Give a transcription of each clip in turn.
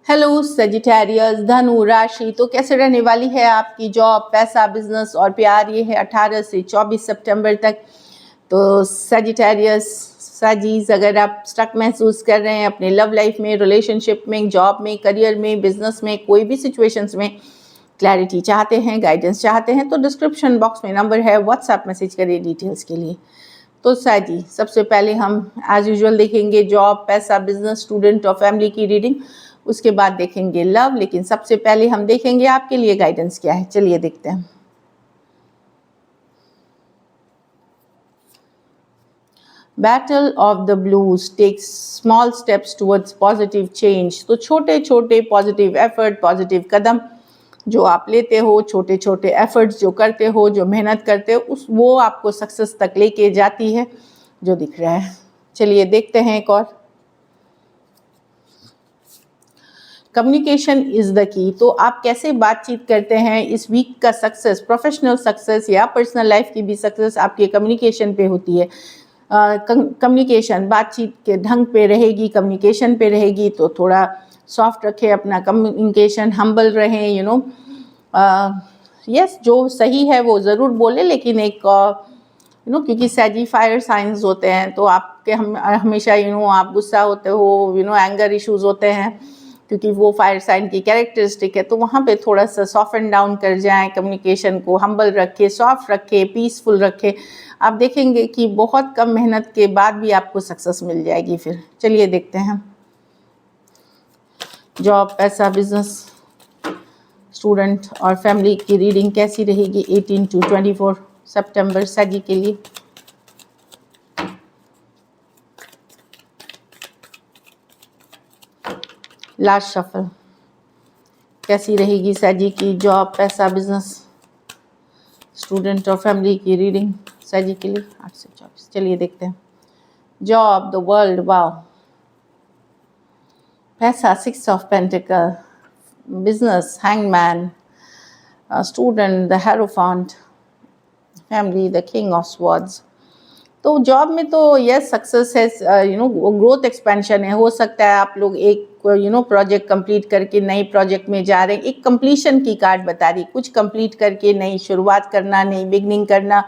Hello Sagittarius, धनु राशि तो कैसे रहने वाली है आपकी जॉब, पैसा, बिजनेस और प्यार। ये है 18 से 24 सितंबर तक। तो सजिटेरियस साजीज, अगर आप स्टक महसूस कर रहे हैं अपने लव लाइफ में, रिलेशनशिप में, जॉब में, करियर में, बिजनेस में, कोई भी सिचुएशंस में क्लैरिटी चाहते हैं, गाइडेंस चाहते हैं, तो डिस्क्रिप्शन बॉक्स में नंबर है, व्हाट्सएप मैसेज करिए डिटेल्स के लिए। तो साजी, सबसे पहले हम एज यूजुअल देखेंगे जॉब, पैसा, बिजनेस, स्टूडेंट और फैमिली की रीडिंग। उसके बाद देखेंगे लव, लेकिन सबसे पहले हम देखेंगे आपके लिए गाइडेंस क्या है। चलिए देखते हैं। Battle of the blues takes small steps towards positive change. तो छोटे छोटे पॉजिटिव एफर्ट, पॉजिटिव कदम जो आप लेते हो, छोटे छोटे एफर्ट्स जो करते हो, जो मेहनत करते हो, वो आपको सक्सेस तक लेके जाती है, जो दिख रहा है। चलिए देखते हैं एक और। Communication is the key. तो आप कैसे बातचीत करते हैं, इस वीक का सक्सेस, प्रोफेशनल सक्सेस या पर्सनल लाइफ की भी सक्सेस आपके कम्युनिकेशन पे होती है। कम्युनिकेशन बातचीत के ढंग पे रहेगी, कम्युनिकेशन पे रहेगी, तो थोड़ा सॉफ्ट रखें अपना कम्युनिकेशन, हम्बल रहें, यस जो सही है वो ज़रूर बोले, लेकिन एक क्योंकि सैजी फायर साइंस होते हैं, तो आपके हमेशा आप गुस्सा होते हो, एंगर इश्यूज होते हैं, क्योंकि वो फायर साइन की कैरेक्टरिस्टिक है। तो वहाँ पे थोड़ा सा सॉफ्ट एंड डाउन कर जाएं, कम्युनिकेशन को हम्बल रखें, सॉफ्ट रखें, पीसफुल रखें। आप देखेंगे कि बहुत कम मेहनत के बाद भी आपको सक्सेस मिल जाएगी। फिर चलिए देखते हैं जॉब, पैसा, बिजनेस, स्टूडेंट और फैमिली की रीडिंग कैसी रहेगी 18 to 24 सितंबर सजी के लिए। लास्ट शफल कैसी रहेगी सजी की जॉब, पैसा, बिजनेस, स्टूडेंट और फैमिली की रीडिंग सजी के लिए 8 से 24। चलिए देखते हैं जॉब, द वर्ल्ड, वाओ, पैसा 6 of pentacle, business hangman, student the hierophant, family the king of swords. तो जॉब में तो यस सक्सेस है, ग्रोथ एक्सपेंशन है। हो सकता है आप लोग एक प्रोजेक्ट कंप्लीट करके नए प्रोजेक्ट में जा रहे हैं, एक कंप्लीशन की कार्ड बता रही, कुछ कंप्लीट करके नई शुरुआत करना, नई बिगनिंग करना।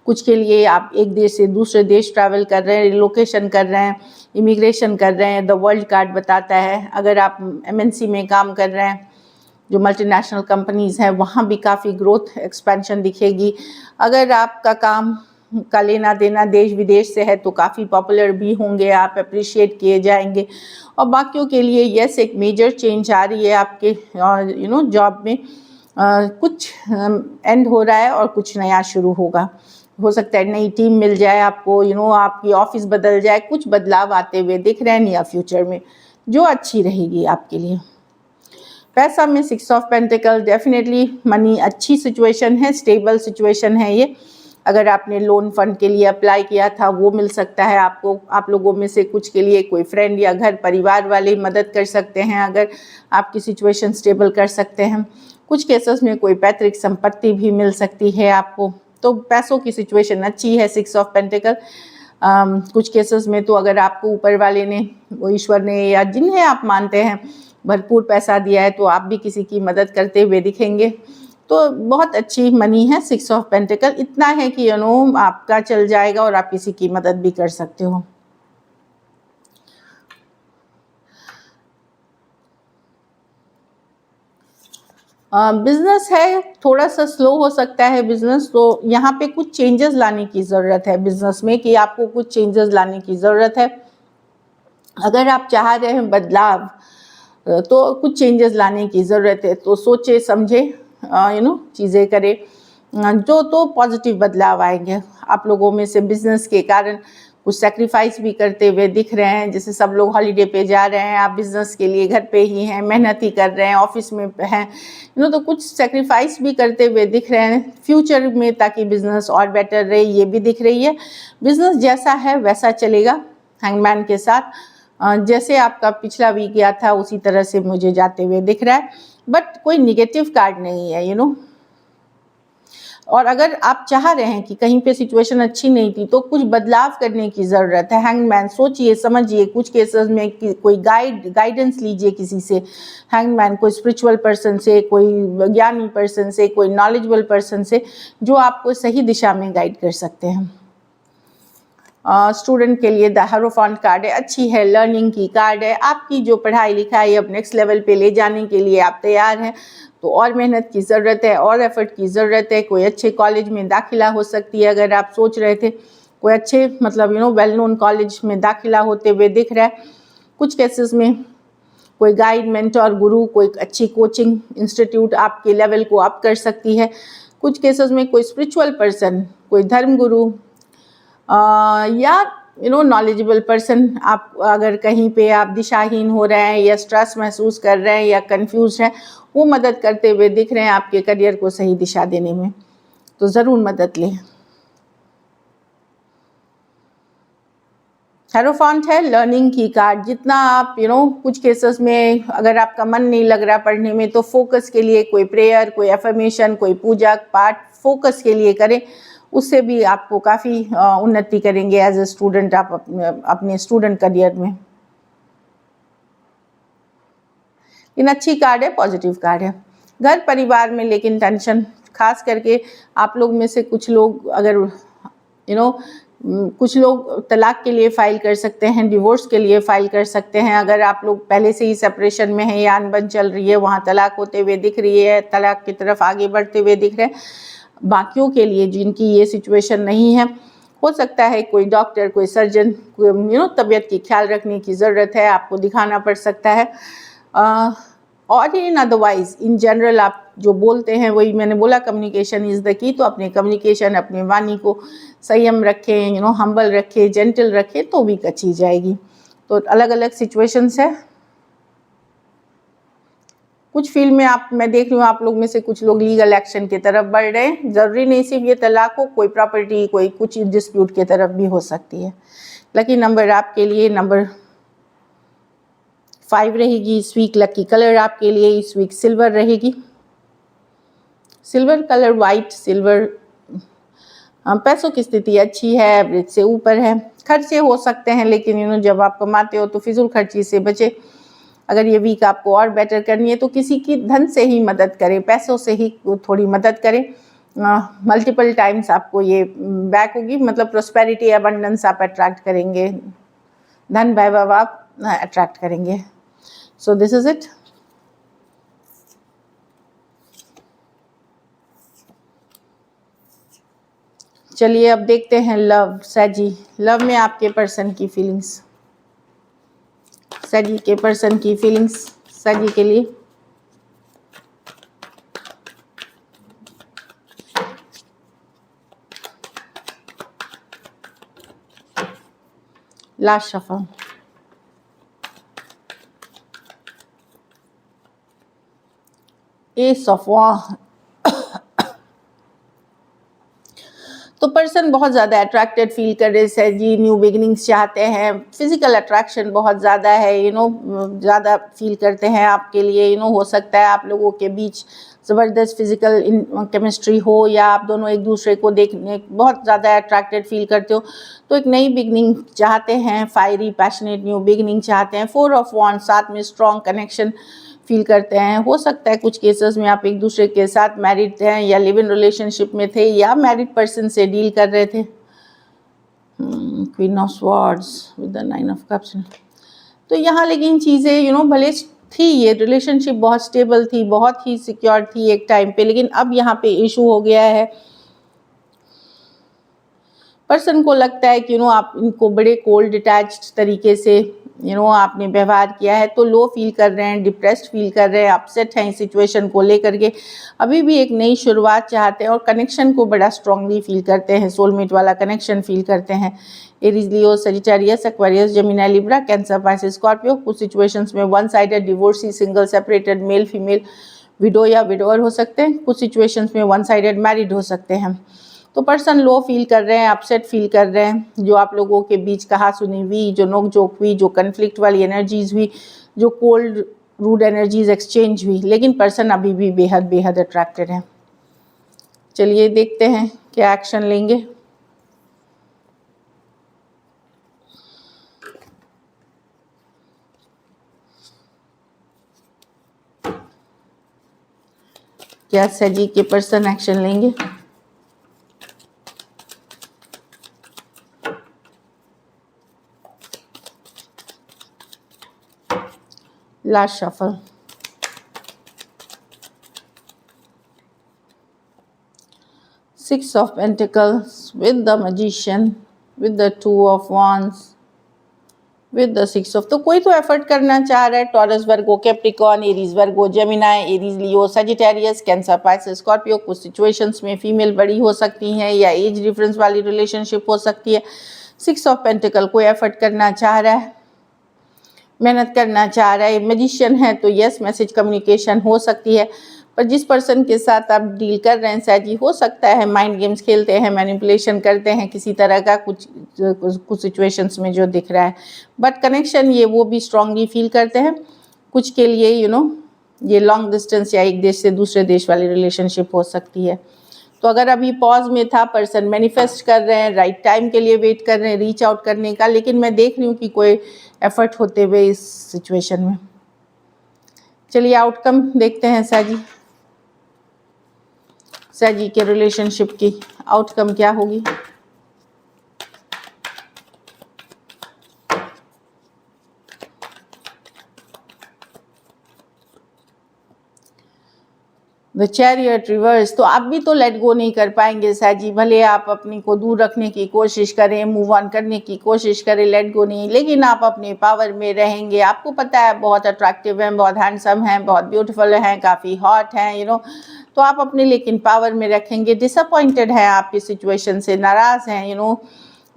कुछ के लिए आप एक देश से दूसरे देश ट्रैवल कर रहे हैं, रिलोकेशन कर रहे हैं, इमिग्रेशन कर रहे हैं, द वर्ल्ड कार्ड बताता है। अगर आप MNC में काम कर रहे हैं, जो मल्टीनेशनल कंपनीज़ हैं, वहाँ भी काफ़ी ग्रोथ एक्सपेंशन दिखेगी। अगर आपका काम का लेना देना देश विदेश से है तो काफ़ी पॉपुलर भी होंगे, आप अप्रिशिएट किए जाएंगे। और बाकियों के लिए यस एक मेजर चेंज आ रही है आपके जॉब में। कुछ एंड हो रहा है और कुछ नया शुरू होगा। हो सकता है नई टीम मिल जाए आपको, आपकी ऑफिस बदल जाए, कुछ बदलाव आते हुए दिख रहे हैं नियर फ्यूचर में, जो अच्छी रहेगी आपके लिए। पैसा में 6 ऑफ पेंटिकल, डेफिनेटली मनी अच्छी सिचुएशन है, स्टेबल सिचुएशन है ये। अगर आपने लोन फंड के लिए अप्लाई किया था वो मिल सकता है आपको। आप लोगों में से कुछ के लिए कोई फ्रेंड या घर परिवार वाले मदद कर सकते हैं, अगर आपकी सिचुएशन स्टेबल कर सकते हैं। कुछ केसेस में कोई पैतृक संपत्ति भी मिल सकती है आपको। तो पैसों की सिचुएशन अच्छी है 6 ऑफ पेंटिकल। कुछ केसेस में तो अगर आपको ऊपर वाले ने, वो ईश्वर ने या जिन्हें आप मानते हैं, भरपूर पैसा दिया है, तो आप भी किसी की मदद करते हुए दिखेंगे। तो बहुत अच्छी मनी है 6 ऑफ पेंटिकल। इतना है कि आपका चल जाएगा और आप किसी की मदद भी कर सकते हो। बिजनेस है, थोड़ा सा स्लो हो सकता है बिजनेस, तो यहाँ पे कुछ चेंजेस लाने की ज़रूरत है बिजनेस में, कि आपको कुछ चेंजेस लाने की ज़रूरत है। अगर आप चाह रहे हैं बदलाव, तो कुछ चेंजेस लाने की ज़रूरत है। तो सोचे समझे चीज़ें करें, जो तो पॉजिटिव बदलाव आएंगे। आप लोगों में से बिजनेस के कारण कुछ सेक्रीफाइस भी करते हुए दिख रहे हैं। जैसे सब लोग हॉलीडे पे जा रहे हैं, आप बिजनेस के लिए घर पे ही हैं, मेहनत ही कर रहे हैं, ऑफिस में हैं, तो कुछ सेक्रीफाइस भी करते हुए दिख रहे हैं फ्यूचर में, ताकि बिजनेस और बेटर रहे, ये भी दिख रही है। बिजनेस जैसा है वैसा चलेगा हैंगमैन के साथ। जैसे आपका पिछला वीक गया था उसी तरह से मुझे जाते हुए दिख रहा है, बट कोई निगेटिव कार्ड नहीं है, और अगर आप चाह रहे हैं कि कहीं पे सिचुएशन अच्छी नहीं थी तो कुछ बदलाव करने की ज़रूरत है, हैंगमैन सोचिए समझिए, कुछ केसेस में कोई गाइडेंस लीजिए किसी से, हैंगमैन कोई स्पिरिचुअल पर्सन से, कोई ज्ञानी पर्सन से, कोई नॉलेजेबल पर्सन से, जो आपको सही दिशा में गाइड कर सकते हैं। स्टूडेंट के लिए द हेरोफेंट कार्ड है, अच्छी है, लर्निंग की कार्ड है, आपकी जो पढ़ाई लिखाई अब नेक्स्ट लेवल पे ले जाने के लिए आप तैयार हैं, तो और मेहनत की ज़रूरत है, और एफर्ट की ज़रूरत है। कोई अच्छे कॉलेज में दाखिला हो सकती है, अगर आप सोच रहे थे कोई अच्छे मतलब वेल नोन कॉलेज में दाखिला होते हुए दिख रहा है। कुछ केसेस में कोई गाइड, मेंटर, गुरु, कोई अच्छी कोचिंग इंस्टीट्यूट आपके लेवल को अप कर सकती है। कुछ केसेस में कोई स्पिरिचुअल पर्सन, कोई धर्म गुरु या नॉलेजेबल पर्सन, आप अगर कहीं पे आप दिशाहीन हो रहे हैं या स्ट्रेस महसूस कर रहे हैं या कंफ्यूज हैं, वो मदद करते हुए दिख रहे हैं आपके करियर को सही दिशा देने में, तो ज़रूर मदद लें। हेरोफेंट है, लर्निंग की कार्ड। जितना आप कुछ केसेस में अगर आपका मन नहीं लग रहा पढ़ने में, तो फोकस के लिए कोई प्रेयर, कोई एफर्मेशन, कोई पूजा पाठ फोकस के लिए करें, उससे भी आपको काफ़ी उन्नति करेंगे एज ए स्टूडेंट आप अपने स्टूडेंट करियर में। इन अच्छी कार्ड है, पॉजिटिव कार्ड है। घर परिवार में लेकिन टेंशन, खास करके आप लोग में से कुछ लोग अगर कुछ लोग तलाक के लिए फ़ाइल कर सकते हैं, डिवोर्स के लिए फ़ाइल कर सकते हैं। अगर आप लोग पहले से ही सेपरेशन में हैं या अनबन चल रही है, वहाँ तलाक होते हुए दिख रही है, तलाक की तरफ आगे बढ़ते हुए दिख रहे हैं। बाकियों के लिए जिनकी ये सिचुएशन नहीं है, हो सकता है कोई डॉक्टर, कोई सर्जन, तबीयत की ख्याल रखने की ज़रूरत है, आपको दिखाना पड़ सकता है। और इन अदरवाइज इन जनरल आप जो बोलते हैं, वही मैंने बोला, कम्युनिकेशन इज़ द की। तो अपने कम्युनिकेशन, अपने वाणी को संयम रखें, हम्बल रखें, जेंटल रखें, तो वीक अच्छी जाएगी। तो अलग अलग सिचुएशंस है। कुछ फील्ड में मैं देख रही हूँ आप लोग में से कुछ लोग लीगल एक्शन की तरफ बढ़ रहे हैं। ज़रूरी नहीं सिर्फ ये तलाक हो, कोई प्रॉपर्टी, कोई कुछ डिस्प्यूट की तरफ भी हो सकती है। लकी नंबर आपके लिए नंबर 5 रहेगी इस वीक। लकी कलर आपके लिए इस वीक सिल्वर रहेगी। Silver colour, white silver. पैसों की स्थिति अच्छी है, एवरेज से ऊपर है। खर्चे हो सकते हैं, लेकिन जब आप कमाते हो तो फिजूल खर्ची से बचे। अगर ये वीक आपको और बेटर करनी है तो किसी की धन से ही मदद करें, पैसों से ही थोड़ी मदद करें। मल्टीपल टाइम्स आपको ये बैक होगी, मतलब प्रोस्पेरिटी, अबंडेंस आप अट्रैक्ट करेंगे, धन वैभव आप अट्रैक्ट करेंगे। So this is it. चलिए अब देखते हैं लव, सैजी। लव में आपके पर्सन की फीलिंग्स, सैजी के पर्सन की फीलिंग्स, सैजी के लिए। Last shuffle. S of wands. तो पर्सन बहुत ज़्यादा अट्रैक्टेड फील कर रहे हैं जी, न्यू बिगिनिंग्स चाहते हैं, फिजिकल अट्रैक्शन बहुत ज़्यादा है, ज़्यादा फील करते हैं आपके लिए। हो सकता है आप लोगों के बीच ज़बरदस्त फिजिकल केमिस्ट्री हो, या आप दोनों एक दूसरे को देखने बहुत ज़्यादा अट्रैक्टेड फील करते हो, तो एक नई बिगिनिंग चाहते हैं, फायरी पैशनेट न्यू बिगिनिंग चाहते हैं। 4 ऑफ वॉन्ड्स, साथ में स्ट्रॉन्ग कनेक्शन फील करते हैं। हो सकता है कुछ केसेस में आप एक दूसरे के साथ मैरिड हैं या लिव इन रिलेशनशिप में थे, या मैरिड पर्सन से डील कर रहे थे। Queen of swords with the 9 of cups. तो यहाँ लेकिन चीज़ें भले थी, ये रिलेशनशिप बहुत स्टेबल थी, बहुत ही सिक्योर थी एक टाइम पे, लेकिन अब यहाँ पे इशू हो गया है। पर्सन को लगता है कि आप इनको बड़े कोल्ड डिटैच्ड तरीके से आपने व्यवहार किया है, तो लो फील कर रहे हैं, डिप्रेस्ड फील कर रहे हैं, अपसेट हैं इस सिचुएशन को लेकर के। अभी भी एक नई शुरुआत चाहते हैं और कनेक्शन को बड़ा स्ट्रांगली फील करते हैं, सोलमेट वाला कनेक्शन फील करते हैं। Aries, Leo, Sagittarius, Aquarius, Gemini, Libra, Cancer, Pisces, Scorpio. कुछ सिचुएशंस में one sided, divorcee, single, separated, male female, widow या विडोअर हो सकते हैं। कुछ सिचुएशंस में वन साइडेड मैरिड हो सकते हैं। तो पर्सन लो फील कर रहे हैं, अपसेट फील कर रहे हैं। जो आप लोगों के बीच कहा सुनी हुई, जो नोक झोंक हुई, जो कन्फ्लिक्ट वाली एनर्जीज हुई, जो कोल्ड रूड एनर्जीज एक्सचेंज हुई, लेकिन पर्सन अभी भी बेहद बेहद अट्रैक्टेड है। चलिए देखते हैं क्या एक्शन लेंगे। क्या सजी के पर्सन एक्शन लेंगे? Last shuffle. Six of Pentacles with the Magician, with the Two of Wands, with the Six of, तो कोई तो एफर्ट करना चाह रहा है। टॉरस, वर्गो, कैप्रिकॉर्न, एरीज, वर्गो, Gemini, Aries, Leo, Sagittarius, cancer, Pisces, Scorpio. कुछ सिचुएशंस में फीमेल बड़ी हो सकती हैं या एज डिफरेंस वाली रिलेशनशिप हो सकती है। सिक्स ऑफ पेंटिकल, कोई एफर्ट करना चाह रहा है, मेहनत करना चाह रहा है। मैजिशियन है तो यस, मैसेज कम्युनिकेशन हो सकती है। पर जिस पर्सन के साथ आप डील कर रहे हैं सैजी, हो सकता है माइंड गेम्स खेलते हैं, मैनिपुलेशन करते हैं किसी तरह का, कुछ सिचुएशंस में जो दिख रहा है। बट कनेक्शन ये वो भी स्ट्रांगली फील करते हैं। कुछ के लिए ये लॉन्ग डिस्टेंस या एक देश से दूसरे देश वाली रिलेशनशिप हो सकती है। तो अगर अभी पॉज में था पर्सन, मैनिफेस्ट कर रहे हैं, राइट टाइम के लिए वेट कर रहे हैं रीच आउट करने का, लेकिन मैं देख रही हूँ कि कोई एफर्ट होते हुए इस सिचुएशन में। चलिए आउटकम देखते हैं सैजी के रिलेशनशिप की आउटकम क्या होगी। द चैरियट रिवर्स, तो आप भी तो लेट गो नहीं कर पाएंगे सैजी। भले आप अपनी को दूर रखने की कोशिश करें, मूव ऑन करने की कोशिश करें, लेट गो नहीं, लेकिन आप अपने पावर में रहेंगे। आपको पता है बहुत अट्रैक्टिव हैं, बहुत हैंडसम हैं, बहुत ब्यूटीफुल हैं, काफ़ी हॉट हैं, तो आप अपने लेकिन पावर में रखेंगे। डिसअपॉइंटेड हैं आप इस सिचुएशन से, नाराज़ हैं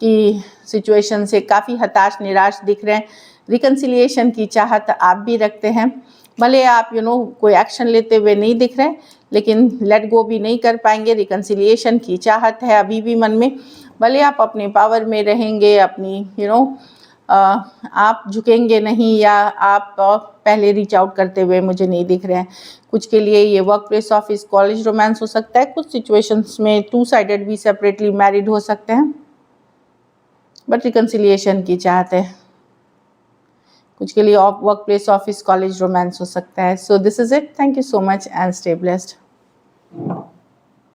कि सिचुएशन से काफ़ी हताश निराश दिख रहे हैं। रिकन्सिलिएशन की चाहत आप भी रखते हैं। भले आप कोई एक्शन लेते हुए नहीं दिख रहे, लेकिन लेट गो भी नहीं कर पाएंगे। रिकन्सिलिएशन की चाहत है अभी भी मन में। भले आप अपने पावर में रहेंगे, अपनी आप झुकेंगे नहीं, या आप पहले रीच आउट करते हुए मुझे नहीं दिख रहे हैं। कुछ के लिए ये work place, office, college romance हो सकता है। कुछ सिचुएशंस में टू साइडेड भी सेपरेटली मैरिड हो सकते हैं, बट रिकन्सिलिएशन की चाहत है। कुछ के लिए work place, office, college romance हो सकता है। So this is it. Thank you so much and stay blessed.